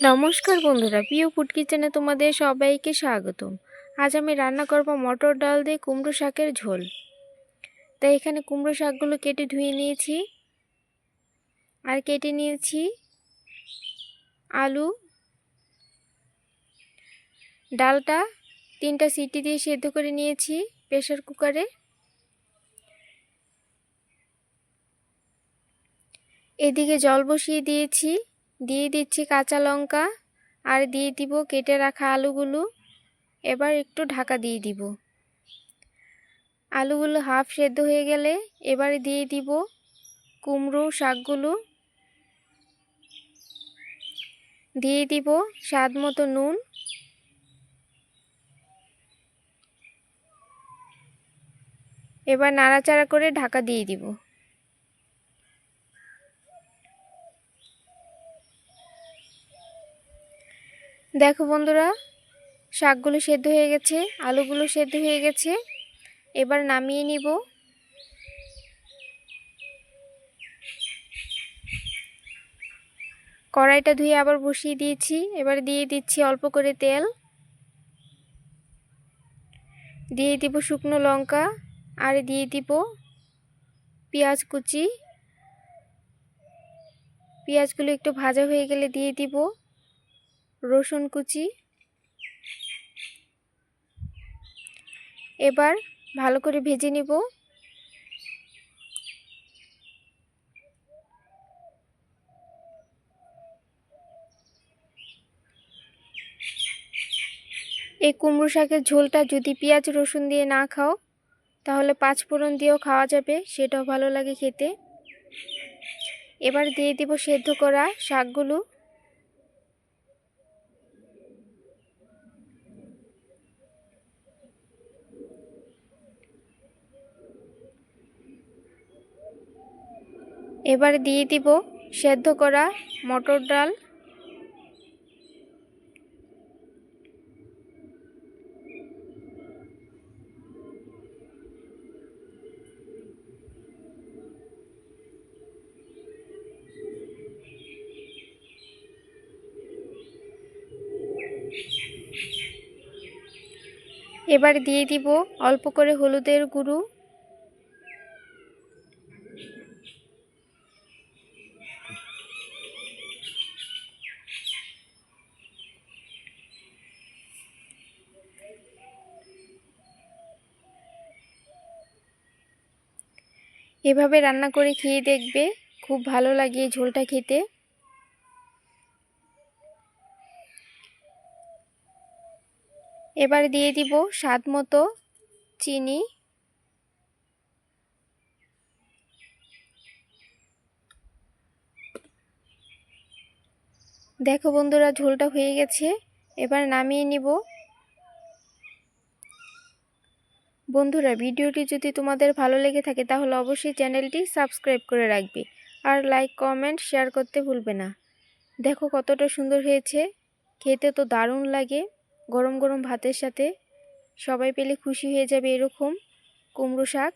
নমস্কার বন্ধুরা, প্রিয় ফুড কিচেনে তোমাদের সবাইকে স্বাগতম। আজ আমি রান্না করব মটর ডাল দিয়ে কুমড়ো শাকের ঝোল। তাই এখানে কুমড়ো শাকগুলো কেটে ধুয়ে নিয়েছি আর কেটে নিয়েছি আলু। ডালটা 3টা সিটি দিয়ে সেদ্ধ করে নিয়েছি প্রেসার কুকারে। এদিকে জল বসিয়ে দিয়েছি, দিয়ে দিচ্ছি কাঁচা লঙ্কা আর দিয়ে দিব কেটে রাখা আলুগুলো। এবার একটু ঢাকা দিয়ে দিব। আলুগুলো হাফ সেদ্ধ হয়ে গেলে এবারে দিয়ে দিব কুমড়ো শাকগুলো, দিয়ে দিব স্বাদ মতো নুন, এবার নাড়াচাড়া করে ঢাকা দিয়ে দিব। দেখো বন্ধুরা, শাকগুলো সেদ্ধ হয়ে গেছে, আলুগুলো সেদ্ধ হয়ে গেছে। এবার নামিয়ে নিব। কড়াইটা ধুয়ে আবার বসিয়ে দিয়েছি। এবার দিয়ে দিচ্ছি অল্প করে তেল, দিয়ে দিব শুকনো লঙ্কা আর দিয়ে দিব পেঁয়াজ কুচি। পেঁয়াজগুলো একটু ভাজা হয়ে গেলে দিয়ে দিব রসুন কুচি। এবার ভালো করে ভেজে নিব। এই কুমড়ো শাকের ঝোলটা যদি পেঁয়াজ রসুন দিয়ে না খাও তাহলে 5 ফোড়ন দিয়েও খাওয়া যাবে, সেটাও ভালো লাগে খেতে। এবার দিয়ে দিব সেদ্ধ করা শাকগুলো। এবার দিয়ে দিব সেদ্ধ করা মটর ডাল। এবার দিয়ে দিব অল্প করে হলুদের গুঁড়ো, এভাবে রান্না করে খেয়ে দেখবে, খুব ভালো লাগে এই ঝোলটা খেতে। এবার দিয়ে দিব স্বাদ মতো চিনি। দেখো বন্ধুরা, ঝোলটা হয়ে গেছে, এবার নামিয়ে নিব। বন্ধুরা, ভিডিওটি যদি তোমাদের ভালো লেগে থাকে তাহলে অবশ্যই চ্যানেলটি সাবস্ক্রাইব করে রাখবে আর লাইক কমেন্ট শেয়ার করতে ভুলবে না। দেখো কতটা সুন্দর হয়েছে, খেতে তো দারুণ লাগে। গরম গরম ভাতের সাথে সবাই পেলে খুশি হয়ে যাবে এরকম কুমড়ো শাক।